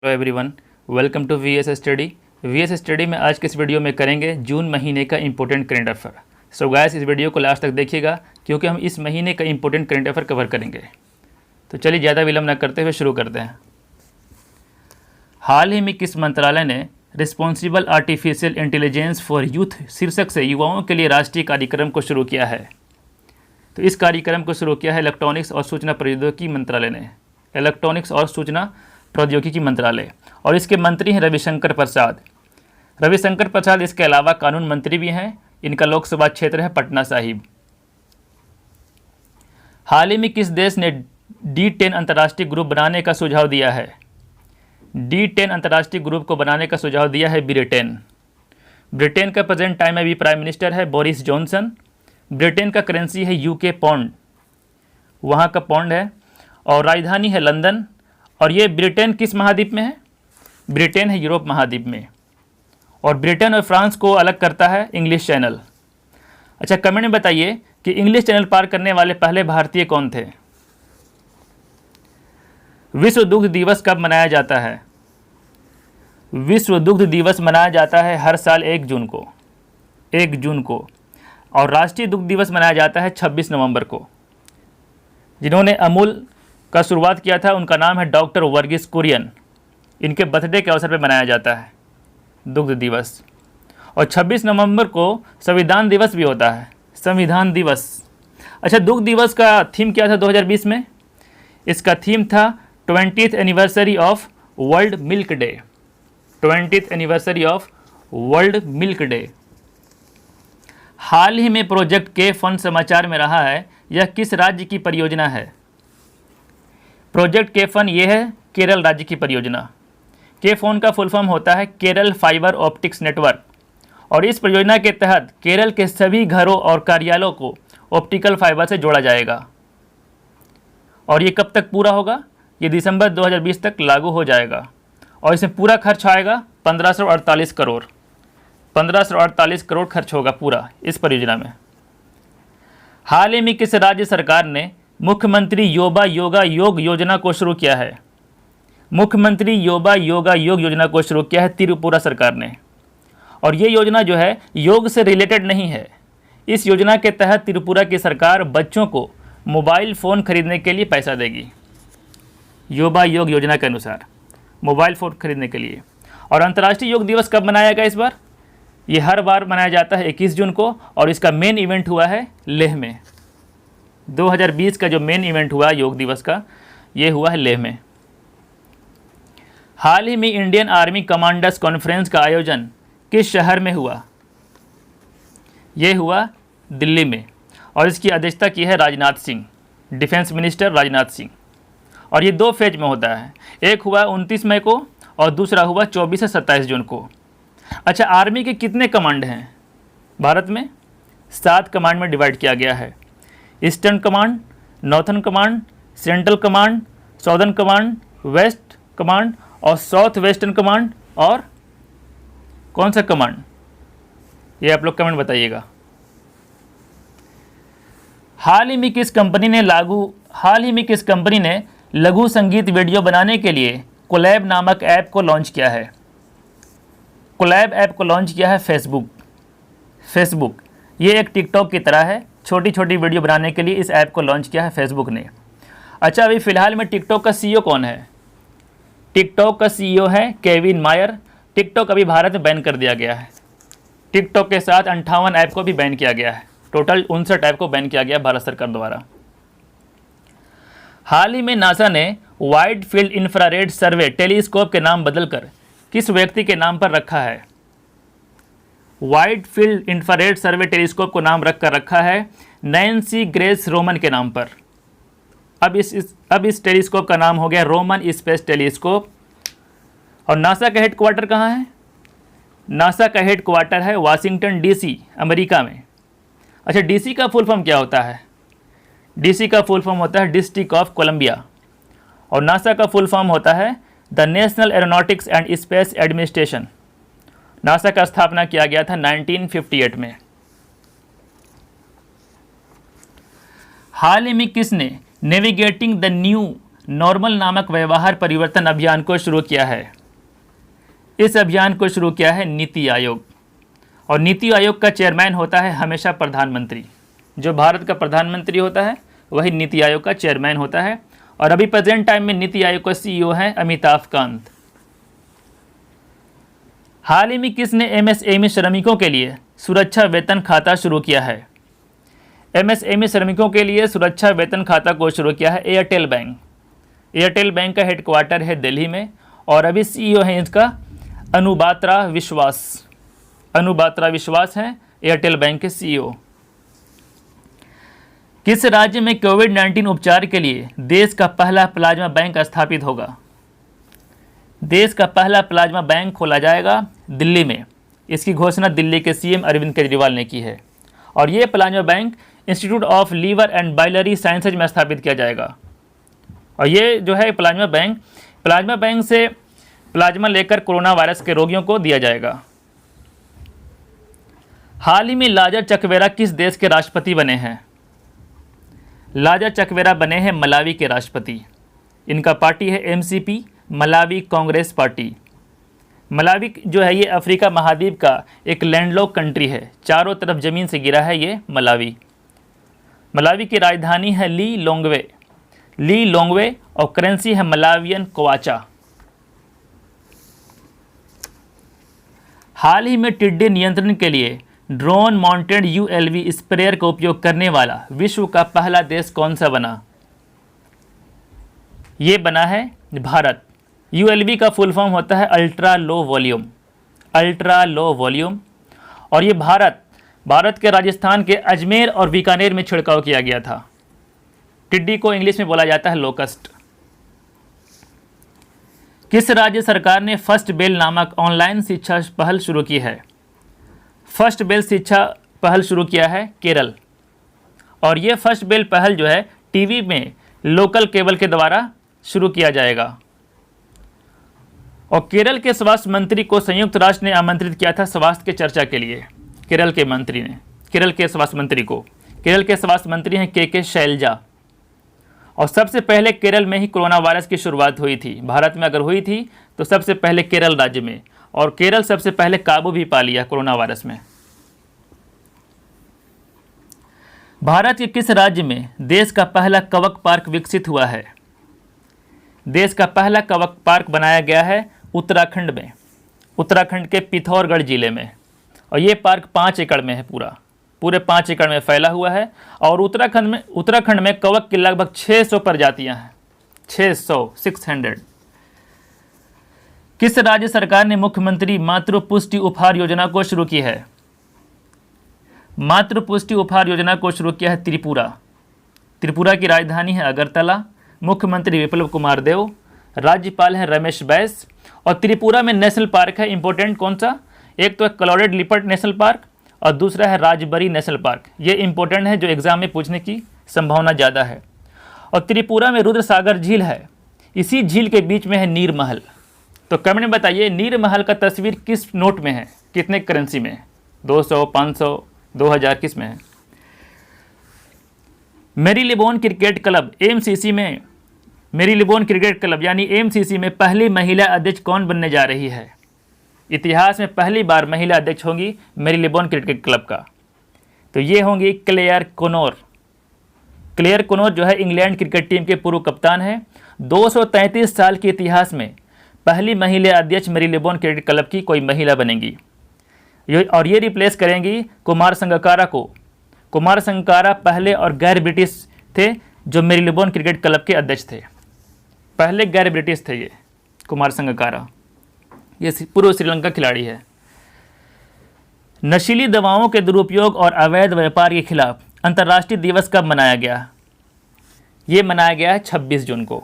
Hello everyone, welcome to VS study. VS study में आज के इस वीडियो में करेंगे जून महीने का important current affair. So guys, इस वीडियो को लास्ट तक देखिएगा क्योंकि हम इस महीने का इंपॉर्टेंट करंट अफेयर कवर करेंगे। तो चलिए ज़्यादा विलंब न करते हुए शुरू करते हैं। हाल ही में किस मंत्रालय ने responsible artificial intelligence for youth शीर्षक से युवाओं के लिए राष्ट्रीय कार्यक्रम को शुरू किया है? तो इस कार्यक्रम को शुरू किया है इलेक्ट्रॉनिक्स और सूचना प्रौद्योगिकी मंत्रालय ने। इलेक्ट्रॉनिक्स और सूचना प्रौद्योगिकी मंत्रालय, और इसके मंत्री हैं रविशंकर प्रसाद। रविशंकर प्रसाद इसके अलावा कानून मंत्री भी हैं। इनका लोकसभा क्षेत्र है पटना साहिब। हाल ही में किस देश ने D10 अंतर्राष्ट्रीय ग्रुप बनाने का सुझाव दिया है? D10 अंतर्राष्ट्रीय ग्रुप को बनाने का सुझाव दिया है ब्रिटेन। ब्रिटेन का प्रेजेंट टाइम में भी प्राइम मिनिस्टर है बोरिस जॉनसन। ब्रिटेन का करेंसी है यूके पौंड, वहाँ का पौंड है, और राजधानी है लंदन। और ये ब्रिटेन किस महाद्वीप में है? ब्रिटेन है यूरोप महाद्वीप में। और ब्रिटेन और फ्रांस को अलग करता है इंग्लिश चैनल। अच्छा, कमेंट में बताइए कि इंग्लिश चैनल पार करने वाले पहले भारतीय कौन थे? विश्व दुग्ध दिवस कब मनाया जाता है? विश्व दुग्ध दिवस मनाया जाता है हर साल 1 जून को। और राष्ट्रीय दुग्ध दिवस मनाया जाता है 26 नवंबर को। जिन्होंने अमूल का शुरुआत किया था उनका नाम है डॉक्टर वर्गीस कुरियन। इनके बर्थडे के अवसर पर मनाया जाता है दुग्ध दिवस। और 26 नवंबर को संविधान दिवस भी होता है, संविधान दिवस। अच्छा, दुग्ध दिवस का थीम क्या था 2020 में? इसका थीम था 20th anniversary of world milk day. 20th anniversary of world milk day. हाल ही में प्रोजेक्ट के फन समाचार में रहा है, यह किस राज्य की परियोजना है? प्रोजेक्ट के फन ये है केरल राज्य की परियोजना। के फोन का फुल फॉर्म होता है केरल फाइबर ऑप्टिक्स नेटवर्क। और इस परियोजना के तहत केरल के सभी घरों और कार्यालयों को ऑप्टिकल फाइबर से जोड़ा जाएगा। और ये कब तक पूरा होगा? ये दिसंबर 2020 तक लागू हो जाएगा। और इसमें पूरा खर्च आएगा 1548 करोड़। 1548 करोड़ खर्च होगा पूरा इस परियोजना में। हाल ही में किस राज्य सरकार ने मुख्यमंत्री युवा योगा योग योजना को शुरू किया है? मुख्यमंत्री युवा योगा योग योजना को शुरू किया है त्रिपुरा सरकार ने। और ये योजना जो है योग से रिलेटेड नहीं है। इस योजना के तहत त्रिपुरा की सरकार बच्चों को मोबाइल फ़ोन खरीदने के लिए पैसा देगी। युवा योग योजना के अनुसार मोबाइल फ़ोन खरीदने के लिए। और अंतर्राष्ट्रीय योग दिवस कब मनाया गया इस बार? ये हर बार मनाया जाता है 21 जून को। और इसका मेन इवेंट हुआ है लेह में। 2020 का जो मेन इवेंट हुआ योग दिवस का, ये हुआ है लेह में। हाल ही में इंडियन आर्मी कमांडर्स कॉन्फ्रेंस का आयोजन किस शहर में हुआ? ये हुआ दिल्ली में। और इसकी अध्यक्षता की है राजनाथ सिंह, डिफेंस मिनिस्टर राजनाथ सिंह। और ये 2 फेज में होता है। एक हुआ 29 मई को और दूसरा हुआ 24 से 27 जून को। अच्छा, आर्मी के कितने कमांड हैं भारत में? 7 कमांड में डिवाइड किया गया है। Eastern command, northern command, central command, southern command, west command और साउथ वेस्टर्न कमांड। और कौन सा कमांड? ये आप लोग कमेंट बताइएगा। हाल ही में किस कंपनी ने लघु संगीत वीडियो बनाने के लिए कोलैब नामक ऐप को लॉन्च किया है? कोलैब ऐप को लॉन्च किया है फेसबुक। ये एक टिकटॉक की तरह है। छोटी छोटी वीडियो बनाने के लिए इस ऐप को लॉन्च किया है फेसबुक ने। अच्छा, अभी फ़िलहाल में टिकटॉक का CEO कौन है? टिकटॉक का CEO है केविन मायर। टिकटॉक अभी भारत में बैन कर दिया गया है। टिकटॉक के साथ 58 ऐप को भी बैन किया गया है। टोटल 59 ऐप को बैन किया गया भारत सरकार द्वारा। हाल ही में नासा ने वाइड फील्ड इंफ्रारेड सर्वे टेलीस्कोप के नाम बदलकर किस व्यक्ति के नाम पर रखा है? वाइड फील्ड इंफ्रारेड सर्वे टेलीस्कोप को नाम रखा है नैन्सी ग्रेस रोमन के नाम पर। अब इस टेलीस्कोप का नाम हो गया रोमन स्पेस टेलीस्कोप। और नासा का हेडक्वार्टर कहाँ है? नासा का हेडक्वार्टर है वाशिंगटन DC, अमेरिका में। अच्छा, DC का फुल फॉर्म क्या होता है? DC का फुल फॉर्म होता है डिस्ट्रिक्ट ऑफ कोलंबिया। और नासा का फुल फॉर्म होता है the national aeronautics and space administration. NASA का स्थापना किया गया था 1958 में। हाल ही में किसने नेविगेटिंग द न्यू नॉर्मल नामक व्यवहार परिवर्तन अभियान को शुरू किया है? इस अभियान को शुरू किया है नीति आयोग, और नीति आयोग का चेयरमैन होता है हमेशा प्रधानमंत्री। जो भारत का प्रधानमंत्री होता है वही नीति आयोग का चेयरमैन होता है, और अभी प्रेजेंट टाइम में नीति आयोग का CEO है अमिताभ कांत। हाल ही में किसने MSME श्रमिकों के लिए सुरक्षा वेतन खाता शुरू किया है? MSME श्रमिकों के लिए सुरक्षा वेतन खाता को शुरू किया है एयरटेल बैंक। एयरटेल बैंक का हेडक्वार्टर है दिल्ली में, और अभी CEO है इसका अनुबात्रा विश्वास। अनुबात्रा विश्वास है एयरटेल बैंक के CEO। किस राज्य में कोविड-19 उपचार के लिए देश का पहला प्लाज्मा बैंक स्थापित होगा? देश का पहला प्लाज्मा बैंक खोला जाएगा दिल्ली में। इसकी घोषणा दिल्ली के CM अरविंद केजरीवाल ने की है, और ये plasma bank institute of liver and biliary sciences में स्थापित किया जाएगा। और ये जो है प्लाज्मा बैंक से प्लाज्मा लेकर कोरोना वायरस के रोगियों को दिया जाएगा। हाल ही में लाजर चकवेरा किस देश के राष्ट्रपति बने हैं? लाजर चकवेरा बने हैं मलावी के राष्ट्रपति। इनका पार्टी है MCP, Malawi Congress party. Malawi जो है ये अफ्रीका महाद्वीप का एक लैंडलॉक कंट्री है, चारों तरफ ज़मीन से घिरा है ये मलावी। मलावी की राजधानी है ली लोंगवे और करेंसी है मलावियन क्वाचा। हाल ही में टिड्डी नियंत्रण के लिए ड्रोन माउंटेड ULV स्प्रेयर का उपयोग करने वाला विश्व का पहला देश कौन सा बना? ये बना है भारत। ULV का फुल फॉर्म होता है अल्ट्रा लो वॉल्यूम, और ये भारत के राजस्थान के अजमेर और बीकानेर में छिड़काव किया गया था। टिड्डी को इंग्लिश में बोला जाता है लोकस्ट। किस राज्य सरकार ने फर्स्ट बेल नामक ऑनलाइन शिक्षा पहल शुरू की है? फर्स्ट बेल शिक्षा पहल शुरू किया है केरल, और ये फर्स्ट बेल पहल जो है टीवी में लोकल केबल के द्वारा शुरू किया जाएगा। और केरल के स्वास्थ्य मंत्री को संयुक्त राष्ट्र ने आमंत्रित किया था स्वास्थ्य के चर्चा के लिए। केरल के स्वास्थ्य मंत्री हैं के शैलजा। और सबसे पहले केरल में ही कोरोना वायरस की शुरुआत हुई थी। भारत में अगर हुई थी तो सबसे पहले केरल राज्य में, और केरल सबसे पहले काबू भी पा लिया कोरोना वायरस में। भारत के किस राज्य में देश का पहला कवक पार्क विकसित हुआ है? देश का पहला कवक पार्क बनाया गया है उत्तराखंड में, उत्तराखंड के पिथौरगढ़ जिले में। और ये पार्क 5 एकड़ में है, पूरे 5 एकड़ में फैला हुआ है। और उत्तराखंड में कवक की लगभग 600 प्रजातियां हैं, 600। किस राज्य सरकार ने मुख्यमंत्री मातृ पुष्टि उपहार योजना को शुरू की है? मातृ पुष्टि उपहार योजना को शुरू किया है त्रिपुरा की राजधानी है अगरतला। मुख्यमंत्री विप्लव कुमार देव, राज्यपाल हैं रमेश बैस। और त्रिपुरा में नेशनल पार्क है इंपॉर्टेंट, कौन सा? एक तो है क्लाउडेड लिपर्ट नेशनल पार्क, और दूसरा है राजबरी नेशनल पार्क। ये इंपॉर्टेंट है, जो एग्जाम में पूछने की संभावना ज़्यादा है। और त्रिपुरा में रुद्र सागर झील है, इसी झील के बीच में है नीर महल। तो कमेंट में बताइए नीर महल का तस्वीर किस नोट में है, कितने करेंसी में है? 200, 500, 2000, किस में है? मेरीलेबोन क्रिकेट क्लब यानी MCC में पहली महिला अध्यक्ष कौन बनने जा रही है? इतिहास में पहली बार महिला अध्यक्ष होंगी मेरीलेबोन क्रिकेट क्लब का। तो ये होंगी क्लेयर कोनोर जो है इंग्लैंड क्रिकेट टीम के पूर्व कप्तान है। 233 साल के इतिहास में पहली महिला अध्यक्ष मेरीलेबोन क्रिकेट क्लब की कोई महिला बनेंगी, और ये रिप्लेस करेंगी कुमार संगकारा को। कुमार संगकारा पहले और गैर ब्रिटिश थे जो मेरीलेबोन क्रिकेट क्लब के अध्यक्ष थे। पहले गैर ब्रिटिश थे ये कुमार संगकारा। ये पूर्व श्रीलंका खिलाड़ी है। नशीली दवाओं के दुरुपयोग और अवैध व्यापार के खिलाफ अंतर्राष्ट्रीय दिवस कब मनाया गया? ये मनाया गया है 26 जून को,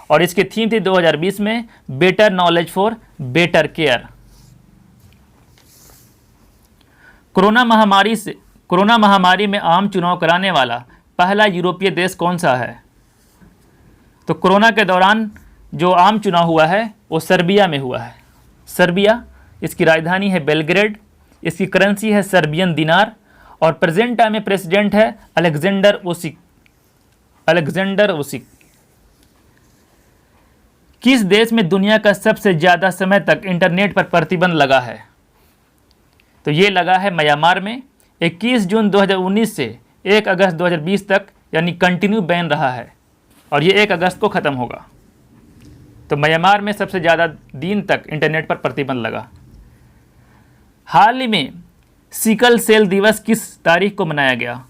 और इसकी थीम थी 2020 में better knowledge for better care. Corona महामारी में आम चुनाव कराने वाला पहला यूरोपीय देश कौन सा है? तो कोरोना के दौरान जो आम चुनाव हुआ है वो सर्बिया में हुआ है। सर्बिया, इसकी राजधानी है बेलग्रेड, इसकी करेंसी है सर्बियन दिनार, और प्रेजेंट टाइम में प्रेसिडेंट है अलेक्जेंडर वुसिक। किस देश में दुनिया का सबसे ज़्यादा समय तक इंटरनेट पर प्रतिबंध लगा है? तो ये लगा है म्यांमार में। 21 जून 2019 से 1 अगस्त 2020 तक, यानी कंटिन्यू बैन रहा है और ये 1 अगस्त को ख़त्म होगा। तो म्यांमार में सबसे ज़्यादा दिन तक इंटरनेट पर प्रतिबंध लगा। हाल ही में सिकल सेल दिवस किस तारीख को मनाया गया?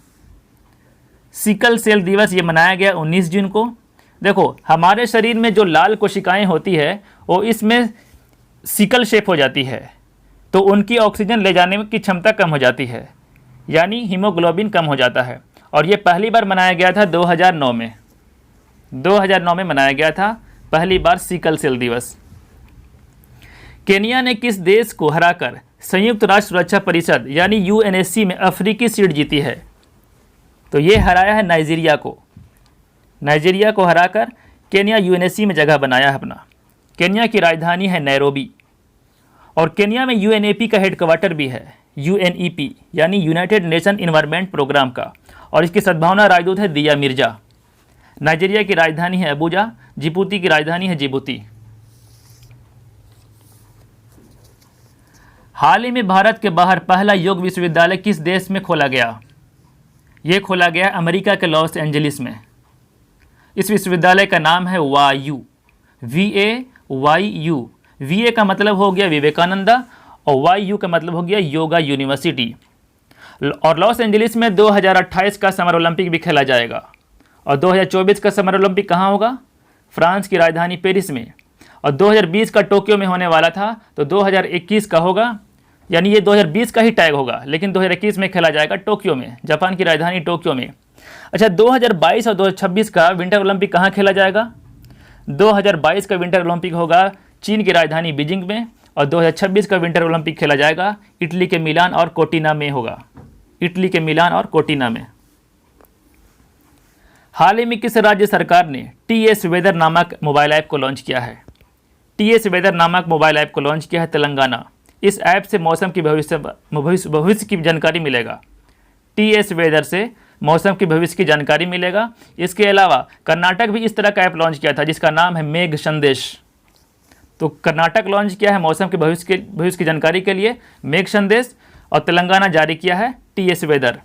सिकल सेल दिवस ये मनाया गया 19 जून को। देखो, हमारे शरीर में जो लाल कोशिकाएं होती है वो इसमें सिकल शेप हो जाती है, तो उनकी ऑक्सीजन ले जाने की क्षमता कम हो जाती है, यानी हीमोग्लोबिन कम हो जाता है। और ये पहली बार मनाया गया था 2009 में। 2009 में मनाया गया था पहली बार सिकल सेल दिवस। केनिया ने किस देश को हराकर संयुक्त राष्ट्र सुरक्षा परिषद यानी यूएनएससी में अफ्रीकी सीट जीती है? तो ये हराया है नाइजीरिया को। नाइजीरिया को हराकर केनिया यूएनएससी में जगह बनाया है अपना। केनिया की राजधानी है नैरोबी और केनिया में यूएनईपी का हेडक्वार्टर भी है, यूएनईपी यानी यूनाइटेड नेशन इन्वायरमेंट प्रोग्राम का, और इसकी सद्भावना राजदूत है दिया मिर्जा। नाइजीरिया की राजधानी है अबूजा, जिबूती की राजधानी है जिबूती। हाल ही में भारत के बाहर पहला योग विश्वविद्यालय किस देश में खोला गया? ये खोला गया अमेरिका के लॉस एंजलिस में। इस विश्वविद्यालय का नाम है वायू, VAYU। VA का मतलब हो गया विवेकानंदा और YU का मतलब हो गया योगा यूनिवर्सिटी। और लॉस एंजलिस में 2028 का समर ओलंपिक भी खेला जाएगा। और 2024 का समर ओलंपिक कहाँ होगा? फ्रांस की राजधानी पेरिस में। और 2020 का टोक्यो में होने वाला था, तो 2021 का होगा, यानी ये 2020 का ही टैग होगा, लेकिन 2021 में खेला जाएगा टोक्यो में, जापान की राजधानी टोक्यो में। अच्छा, 2022 और 2026 का विंटर ओलंपिक कहाँ खेला जाएगा? 2022 का विंटर ओलंपिक होगा चीन की राजधानी बीजिंग में और 2026 का विंटर ओलंपिक खेला जाएगा इटली के मिलान और कोटिना में होगा, इटली के मिलान और कोटिना में। हाल ही में किस राज्य सरकार ने TS वेदर नामक मोबाइल ऐप को लॉन्च किया है? TS वेदर नामक मोबाइल ऐप को लॉन्च किया है तेलंगाना। इस ऐप से मौसम की भविष्य की जानकारी मिलेगा। TS वेदर से मौसम की भविष्य की जानकारी मिलेगा। इसके अलावा कर्नाटक भी इस तरह का ऐप लॉन्च किया था जिसका नाम है मेघ संदेश। तो कर्नाटक लॉन्च किया है मौसम के भविष्य की जानकारी के लिए मेघ संदेश, और तेलंगाना जारी किया है TS वेदर।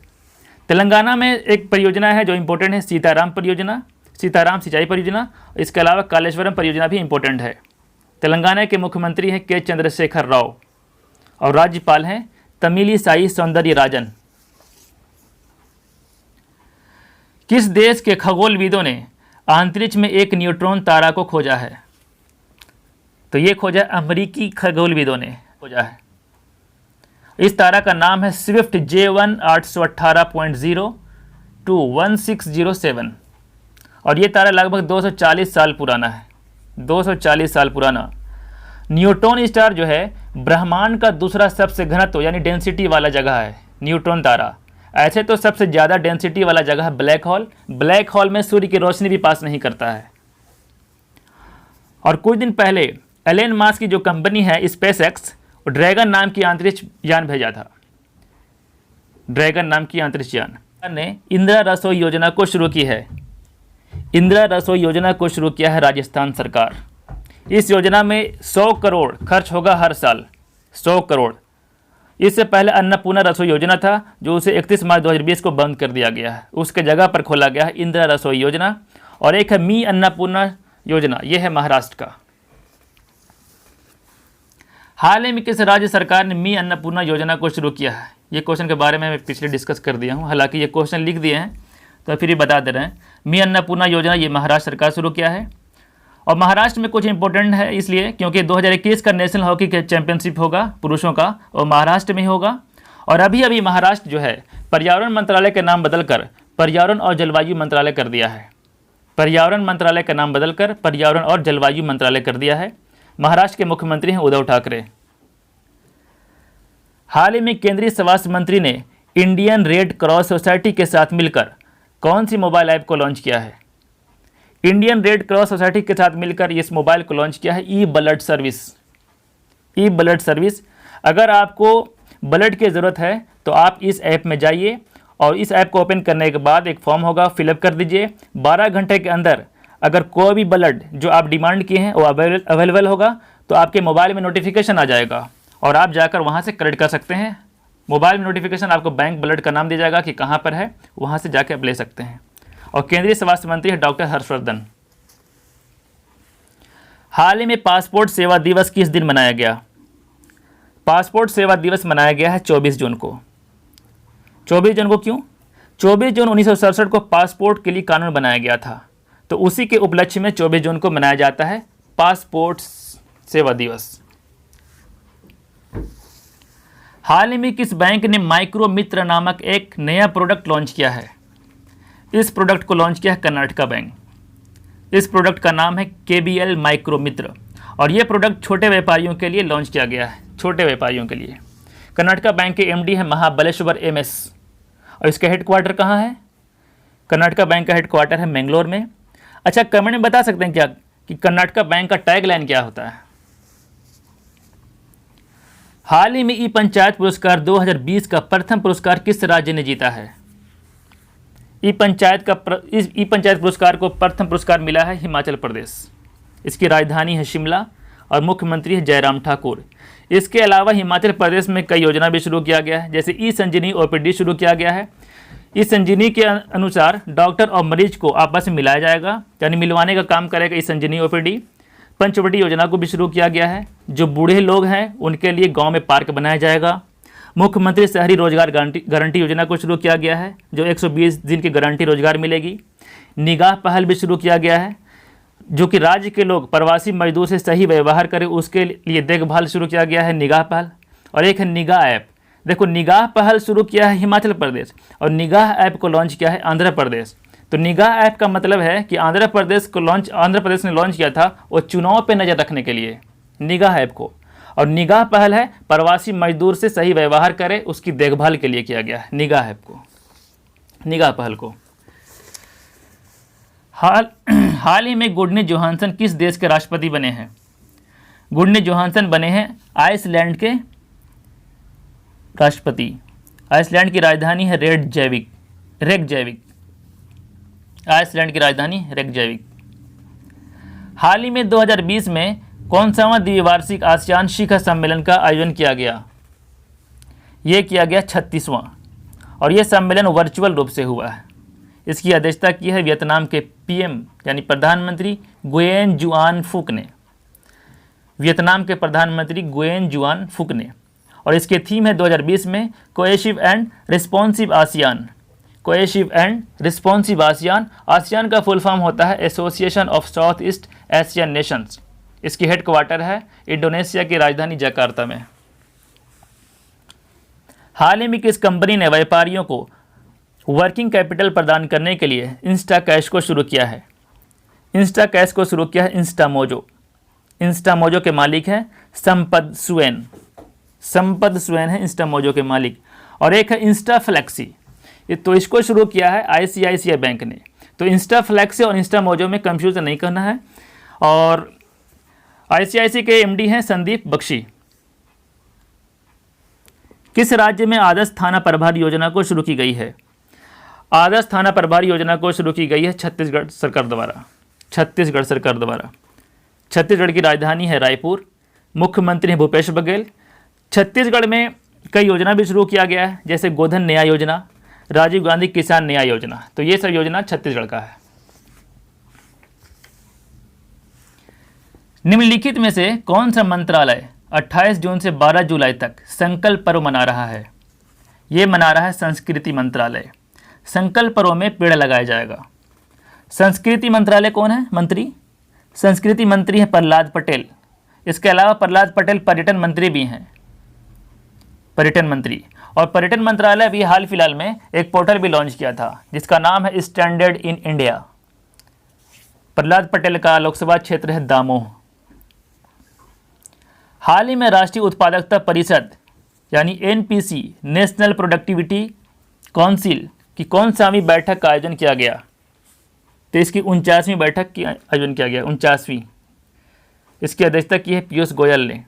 तेलंगाना में एक परियोजना है जो इम्पोर्टेंट है, सीताराम परियोजना, सीताराम सिंचाई परियोजना। इसके अलावा कालेश्वरम परियोजना भी इम्पोर्टेंट है। तेलंगाना के मुख्यमंत्री हैं के चंद्रशेखर राव और राज्यपाल हैं तमिलिसाई सौंदरराजन। किस देश के खगोलविदों ने अंतरिक्ष में एक न्यूट्रॉन तारा को खोजा है? तो ये खोजा अमेरिकी खगोलविदों ने खोजा है। इस तारा का नाम है स्विफ्ट J1 818.0-1607 और ये तारा लगभग 240 साल पुराना है, 240 साल पुराना। न्यूट्रॉन स्टार जो है ब्रह्मांड का दूसरा सबसे घनत्व यानी डेंसिटी वाला जगह है न्यूट्रॉन तारा। ऐसे तो सबसे ज़्यादा डेंसिटी वाला जगह है ब्लैक होल। ब्लैक होल में सूर्य की रोशनी भी पास नहीं करता है। और कुछ दिन पहले एलन मास्क की जो कंपनी है SpaceX, ड्रैगन नाम की अंतरिक्ष यान भेजा था। ड्रैगन नाम की अंतरिक्ष यान ने इंदिरा रसोई योजना को शुरू की है। इंदिरा रसोई योजना को शुरू किया है राजस्थान सरकार। इस योजना में 100 करोड़ खर्च होगा हर साल, 100 करोड़। इससे पहले अन्नपूर्णा रसोई योजना था जो उसे 31 मार्च 2020 को बंद कर दिया गया है। उसके जगह पर खोला गया है इंदिरा रसोई योजना। और एक है मी अन्नपूर्णा योजना, यह है महाराष्ट्र का। हाल ही में किस राज्य सरकार ने मी अन्नपूर्णा योजना को शुरू किया है? ये क्वेश्चन के बारे में मैं पिछले डिस्कस कर दिया हूँ, हालांकि ये क्वेश्चन लिख दिए हैं तो फिर भी बता दे रहे हैं। मी अन्नपूर्णा योजना ये महाराष्ट्र सरकार शुरू किया है। और महाराष्ट्र में कुछ इंपॉर्टेंट है इसलिए क्योंकि 2021 का नेशनल हॉकी चैंपियनशिप होगा पुरुषों का, और महाराष्ट्र में ही होगा। और अभी अभी महाराष्ट्र जो है पर्यावरण मंत्रालय का नाम बदलकर पर्यावरण और जलवायु मंत्रालय कर दिया है। पर्यावरण मंत्रालय का नाम बदलकर पर्यावरण और जलवायु मंत्रालय कर दिया है। महाराष्ट्र के मुख्यमंत्री हैं उद्धव ठाकरे। हाल ही में केंद्रीय स्वास्थ्य मंत्री ने इंडियन रेड क्रॉस सोसाइटी के साथ मिलकर कौन सी मोबाइल ऐप को लॉन्च किया है? इंडियन रेड क्रॉस सोसाइटी के साथ मिलकर इस मोबाइल को लॉन्च किया है ई ब्लड सर्विस। ई ब्लड सर्विस, अगर आपको ब्लड की ज़रूरत है तो आप इस ऐप में जाइए और इस ऐप को ओपन करने के बाद एक फॉर्म होगा, फिलअप कर दीजिए। 12 घंटे के अंदर अगर कोई भी ब्लड जो आप डिमांड किए हैं वो अवेलेबल होगा तो आपके मोबाइल में नोटिफिकेशन आ जाएगा और आप जाकर वहाँ से कलेक्ट कर सकते हैं। मोबाइल में नोटिफिकेशन आपको बैंक ब्लड का नाम दिया जाएगा कि कहाँ पर है, वहाँ से जाके आप ले सकते हैं। और केंद्रीय स्वास्थ्य मंत्री है डॉक्टर हर्षवर्धन। हाल ही में पासपोर्ट सेवा दिवस किस दिन मनाया गया? पासपोर्ट सेवा दिवस मनाया गया है 24 जून को। 24 जून को क्यों? 24 जून 1967 को पासपोर्ट के लिए कानून बनाया गया था, तो उसी के उपलक्ष्य में 24 जून को मनाया जाता है पासपोर्ट सेवा दिवस। हाल ही में किस बैंक ने माइक्रो मित्र नामक एक नया प्रोडक्ट लॉन्च किया है? इस प्रोडक्ट को लॉन्च किया है कर्नाटका बैंक। इस प्रोडक्ट का नाम है KBL माइक्रो मित्र और ये प्रोडक्ट छोटे व्यापारियों के लिए लॉन्च किया गया है, छोटे व्यापारियों के लिए। कर्नाटका बैंक के MD है महाबलेश्वर MS और इसका हेडक्वार्टर कहाँ है? कर्नाटका बैंक का हेडक्वार्टर है मैंगलोर में। अच्छा, कमेंट में बता सकते हैं क्या कि कर्नाटका बैंक का टैगलाइन क्या होता है? हाल ही में ई पंचायत पुरस्कार 2020 का प्रथम पुरस्कार किस राज्य ने जीता है? ई पंचायत पुरस्कार को प्रथम पुरस्कार मिला है हिमाचल प्रदेश। इसकी राजधानी है शिमला और मुख्यमंत्री है जयराम ठाकुर। इसके अलावा हिमाचल प्रदेश में कई योजना भी शुरू किया गया है, जैसे ई संजीवनी OPD शुरू किया गया है। इस संजीवनी के अनुसार डॉक्टर और मरीज को आपस में मिलाया जाएगा, यानी मिलवाने का काम करेगा इस संजीवनी OPD। पंचवटी योजना को भी शुरू किया गया है, जो बूढ़े लोग हैं उनके लिए गांव में पार्क बनाया जाएगा। मुख्यमंत्री शहरी रोजगार गारंटी योजना को शुरू किया गया है, जो 120 दिन की गारंटी रोजगार मिलेगी। निगाह पहल भी शुरू किया गया है, जो कि राज्य के लोग प्रवासी मजदूर से सही व्यवहार करें उसके लिए देखभाल शुरू किया गया है, निगाह पहल। और एक है निगाह ऐप। देखो, निगाह पहल शुरू किया है हिमाचल प्रदेश और निगाह ऐप को लॉन्च किया है आंध्र प्रदेश। तो निगाह ऐप का मतलब है कि आंध्र प्रदेश ने लॉन्च किया था वो चुनाव पे नज़र रखने के लिए निगाह ऐप को, और निगाह पहल है प्रवासी मजदूर से सही व्यवहार करे उसकी देखभाल के लिए किया गया है निगाह ऐप को, निगाह पहल को। हाल ही में गुडनी जोहानसन किस देश के राष्ट्रपति बने हैं? गुडनी जोहानसन बने हैं आइसलैंड के राष्ट्रपति। आइसलैंड की राजधानी है रेकजैविक। आइसलैंड की राजधानी रेकजैविक। हाल ही में 2020 में कौन सावां द्विवार्षिक आसियान शिखर सम्मेलन का आयोजन किया गया? ये किया गया 36वां, और यह सम्मेलन वर्चुअल रूप से हुआ है। इसकी अध्यक्षता की है वियतनाम के PM यानी प्रधानमंत्री गुयेन जुआन फुक ने। वियतनाम के प्रधानमंत्री गुयेन जुआन फुक ने, और इसके थीम है 2020 में cohesive and responsive ASEAN. Cohesive and responsive ASEAN, ASEAN का फुल फॉर्म होता है association of south east Asian Nations. इसकी हेडक्वार्टर है इंडोनेशिया की राजधानी जकार्ता में। हाल ही में किस कंपनी ने व्यापारियों को वर्किंग कैपिटल प्रदान करने के लिए इंस्टा कैश को शुरू किया है? इंस्टा कैश को शुरू किया है इंस्टामोजो। इंस्टामोजो के मालिक हैं संपद सुएन है इंस्टामोजो के मालिक। और एक है इंस्टा फ्लेक्सी, तो इसको शुरू किया है ICICI बैंक ने। तो इंस्टा फ्लेक्सी और इंस्टामोजो में कंफ्यूजन नहीं करना है। और ICICI के MD हैं संदीप बख्शी। किस राज्य में आदर्श थाना प्रभारी योजना को शुरू की गई है? आदर्श थाना प्रभारी योजना को शुरू की गई है छत्तीसगढ़ सरकार द्वारा। छत्तीसगढ़ की राजधानी है रायपुर। मुख्यमंत्री हैं भूपेश बघेल। छत्तीसगढ़ में कई योजना भी शुरू किया गया है, जैसे गोधन न्याय योजना, राजीव गांधी किसान न्याय योजना। तो ये सब योजना छत्तीसगढ़ का है। निम्नलिखित में से कौन सा मंत्रालय 28 जून से 12 जुलाई तक संकल्प पर्व मना रहा है? ये मना रहा है संस्कृति मंत्रालय। संकल्प पर्व में पेड़ लगाया जाएगा। संस्कृति मंत्रालय कौन है मंत्री? संस्कृति मंत्री है प्रहलाद पटेल। इसके अलावा प्रहलाद पटेल पर्यटन मंत्री भी हैं, पर्यटन मंत्री। और पर्यटन मंत्रालय भी हाल फिलहाल में एक पोर्टल भी लॉन्च किया था जिसका नाम है standard in India. Prahlad Patel का लोकसभा क्षेत्र है दामोह। हाल ही में राष्ट्रीय उत्पादकता परिषद यानी NPC नेशनल प्रोडक्टिविटी काउंसिल की कौन सावीं बैठक का आयोजन किया गया? तो इसकी 49वीं बैठक की आयोजन किया गया, 49वीं। इसकी अध्यक्षता की है पीयूष गोयल ने।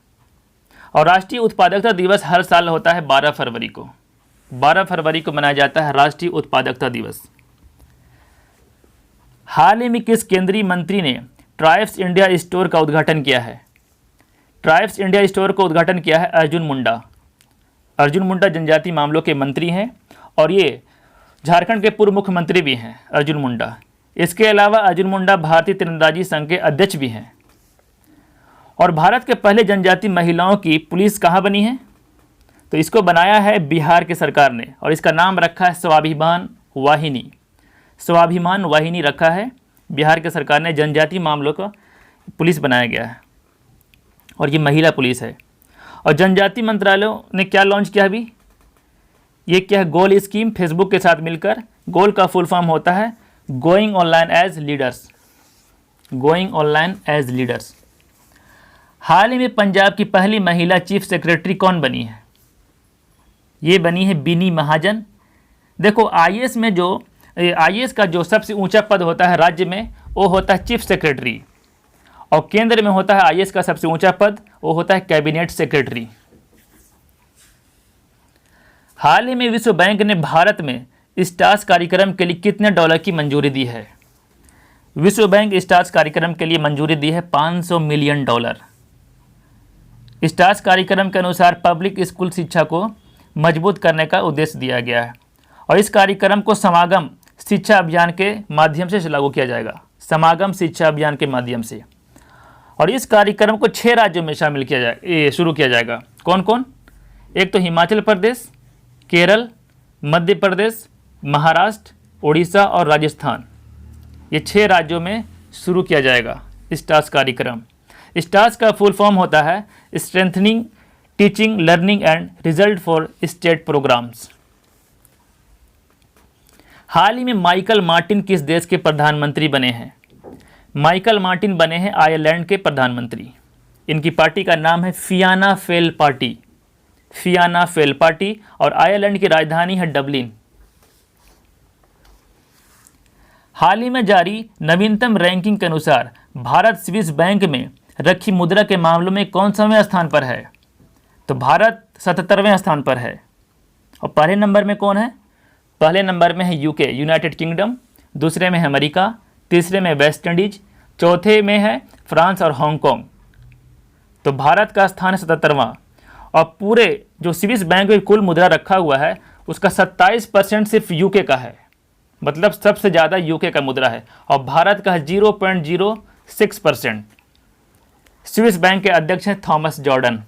और राष्ट्रीय उत्पादकता दिवस हर साल होता है 12 फरवरी को। 12 फरवरी को मनाया जाता है राष्ट्रीय उत्पादकता दिवस। हाल ही में किस केंद्रीय मंत्री ने ट्राइब्स इंडिया स्टोर का उद्घाटन किया है? ट्राइब्स इंडिया स्टोर का उद्घाटन किया है अर्जुन मुंडा। अर्जुन मुंडा जनजाति मामलों के मंत्री हैं और ये झारखंड के पूर्व मुख्यमंत्री भी हैं अर्जुन मुंडा। इसके अलावा अर्जुन मुंडा भारतीय तीरंदाजी संघ के अध्यक्ष भी हैं। और भारत के पहले जनजाति महिलाओं की पुलिस कहाँ बनी है? तो इसको बनाया है बिहार की सरकार ने और इसका नाम रखा है स्वाभिमान वाहिनी। स्वाभिमान वाहिनी रखा है बिहार की सरकार ने, जनजाति मामलों का पुलिस बनाया गया है और ये महिला पुलिस है। और जनजाति मंत्रालय ने क्या लॉन्च किया अभी? ये क्या है? गोल स्कीम फेसबुक के साथ मिलकर। गोल का फुल फॉर्म होता है going online as leaders. Going online as leaders. हाल ही में पंजाब की पहली महिला चीफ सेक्रेटरी कौन बनी है? ये बनी है बिनी महाजन। देखो आईएएस में जो आईएएस का जो सबसे ऊंचा पद होता है राज्य में वो होता है चीफ सेक्रेटरी और केंद्र में होता है आईएएस का सबसे ऊंचा पद वो होता है कैबिनेट सेक्रेटरी। हाल ही में विश्व बैंक ने भारत में स्टार्स कार्यक्रम के लिए कितने डॉलर की मंजूरी दी है? विश्व बैंक स्टार्स कार्यक्रम के लिए मंजूरी दी है $500 मिलियन। स्टार्स कार्यक्रम के अनुसार पब्लिक स्कूल शिक्षा को मजबूत करने का उद्देश्य दिया गया है और इस कार्यक्रम को समागम शिक्षा अभियान के माध्यम से लागू किया जाएगा। समागम शिक्षा अभियान के माध्यम से। और इस कार्यक्रम को 6 राज्यों में शामिल किया जाए शुरू किया जाएगा। कौन कौन? एक तो हिमाचल प्रदेश, केरल, मध्य प्रदेश, महाराष्ट्र, उड़ीसा और राजस्थान। ये 6 राज्यों में शुरू किया जाएगा स्टार्स कार्यक्रम। स्टार्स का फुल फॉर्म होता है strengthening teaching learning and result for state programs. हाल ही में माइकल मार्टिन किस देश के प्रधानमंत्री बने हैं? माइकल मार्टिन बने हैं आयरलैंड के प्रधानमंत्री। इनकी पार्टी का नाम है फियाना फेल पार्टी। फियाना फेल पार्टी और आयरलैंड की राजधानी है डबलिन। हाल ही में जारी नवीनतम रैंकिंग के अनुसार भारत स्विस बैंक में रखी मुद्रा के मामलों में कौन सावें स्थान पर है? तो भारत 77वें स्थान पर है। और पहले नंबर में कौन है? पहले नंबर में है यूके यूनाइटेड किंगडम, दूसरे में है अमेरिका, तीसरे में वेस्ट इंडीज, चौथे में है फ्रांस और हांगकांग। तो भारत का स्थान है 77वां। और पूरे जो स्विस बैंक में कुल मुद्रा रखा हुआ है उसका 27% सिर्फ यूके का है, मतलब सबसे ज़्यादा यूके का मुद्रा है। और भारत का 0.06%। स्विस बैंक के अध्यक्ष हैं थॉमस जॉर्डन।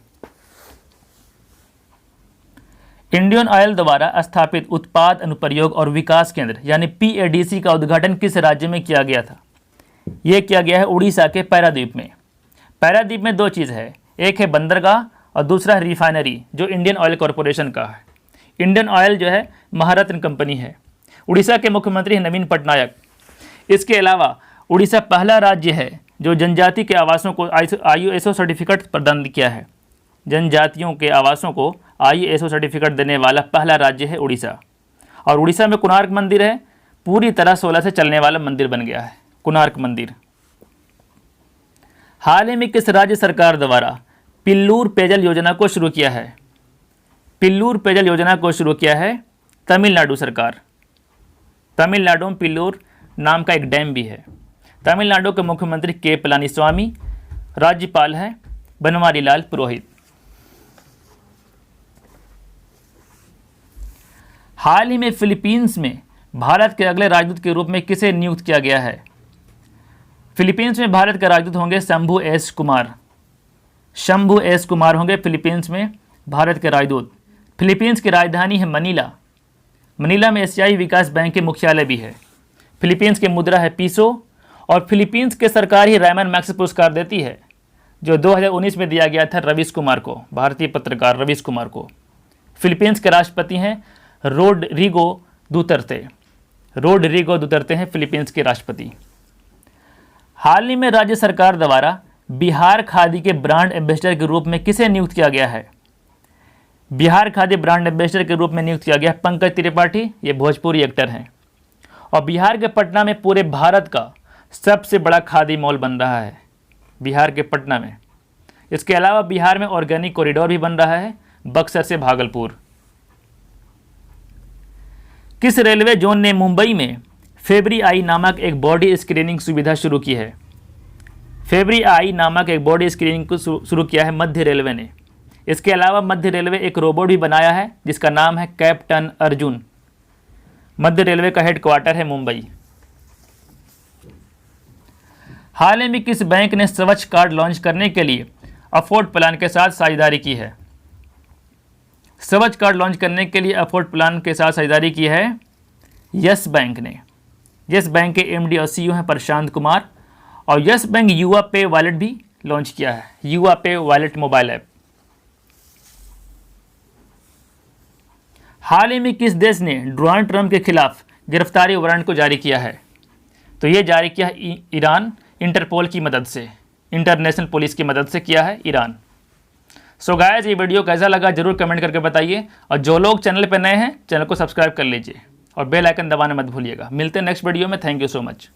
इंडियन ऑयल द्वारा स्थापित उत्पाद अनुप्रयोग और विकास केंद्र यानी PADC का उद्घाटन किस राज्य में किया गया था? ये किया गया है उड़ीसा के पारादीप में। पारादीप में 2 चीज़ है, एक है बंदरगाह और दूसरा है रिफाइनरी जो इंडियन ऑयल कॉरपोरेशन का है। इंडियन ऑयल जो है महारत्न कंपनी है। उड़ीसा के मुख्यमंत्री हैं नवीन पटनायक। इसके अलावा उड़ीसा पहला राज्य है जो जनजाति के आवासों को ISO सर्टिफिकेट प्रदान किया है। जनजातियों के आवासों को ISO सर्टिफिकेट देने वाला पहला राज्य है उड़ीसा। और उड़ीसा में कोणार्क मंदिर है, पूरी तरह 16 से चलने वाला मंदिर बन गया है कोणार्क मंदिर। हाल ही में किस राज्य सरकार द्वारा पिल्लूर पेयजल योजना को शुरू किया है? पिल्लूर पेयजल योजना को शुरू किया है तमिलनाडु सरकार। तमिलनाडु में पिल्लूर नाम का एक डैम भी है। तमिलनाडु के मुख्यमंत्री के पलानीस्वामी, राज्यपाल हैं बनवारी लाल पुरोहित। हाल ही में फिलीपींस में भारत के अगले राजदूत के रूप में किसे नियुक्त किया गया है? फिलीपींस में भारत के राजदूत होंगे शंभू एस कुमार। शंभू एस कुमार होंगे फिलीपींस में भारत के राजदूत। फिलीपींस की राजधानी है मनीला। मनीला में एशियाई विकास बैंक के मुख्यालय भी है। फिलीपींस की मुद्रा है पीसो और फिलीपींस के सरकार ही रायमन मैक्स पुरस्कार देती है जो 2019 में दिया गया था रवीश कुमार को, भारतीय पत्रकार रवीश कुमार को। फिलीपींस के राष्ट्रपति हैं रोड्रिगो दुतर्ते। रोड्रिगो दुतर्ते हैं फिलीपींस के राष्ट्रपति। हाल ही में राज्य सरकार द्वारा बिहार खादी के ब्रांड एम्बेसडर के रूप में किसे नियुक्त किया गया है? बिहार खादी ब्रांड एम्बेसडर के रूप में नियुक्त किया गया पंकज त्रिपाठी। ये भोजपुरी एक्टर हैं और बिहार के पटना में पूरे भारत का सबसे बड़ा खादी मॉल बन रहा है बिहार के पटना में। इसके अलावा बिहार में ऑर्गेनिक कॉरिडोर भी बन रहा है बक्सर से भागलपुर। किस रेलवे जोन ने मुंबई में फेब्री आई नामक एक बॉडी स्क्रीनिंग सुविधा शुरू की है। फेब्री आई नामक एक बॉडी स्क्रीनिंग को शुरू किया है मध्य रेलवे ने। इसके अलावा मध्य रेलवे एक रोबोट भी बनाया है जिसका नाम है कैप्टन अर्जुन। मध्य रेलवे का हेडक्वार्टर है मुंबई। हाल ही में किस बैंक ने स्वच्छ कार्ड लॉन्च करने के लिए अफोर्ड प्लान के साथ साझेदारी की है? स्वच्छ कार्ड लॉन्च करने के लिए अफोर्ड प्लान के साथ साझेदारी की है यस बैंक ने। यस बैंक के एमडी और सीईओ हैं प्रशांत कुमार, और यस बैंक युवा पे वॉलेट भी लॉन्च किया है, युवा पे वॉलेट मोबाइल ऐप। हाल ही में किस देश ने डोनाल्ड ट्रंप के खिलाफ गिरफ्तारी वारंट को जारी किया है? तो ये जारी किया है ईरान, इंटरपोल की मदद से, इंटरनेशनल पुलिस की मदद से किया है ईरान। सो गाइस, ये वीडियो कैसा लगा जरूर कमेंट करके बताइए, और जो लोग चैनल पर नए हैं चैनल को सब्सक्राइब कर लीजिए और बेल आइकन दबाना मत भूलिएगा। मिलते हैं नेक्स्ट वीडियो में। Thank you so much.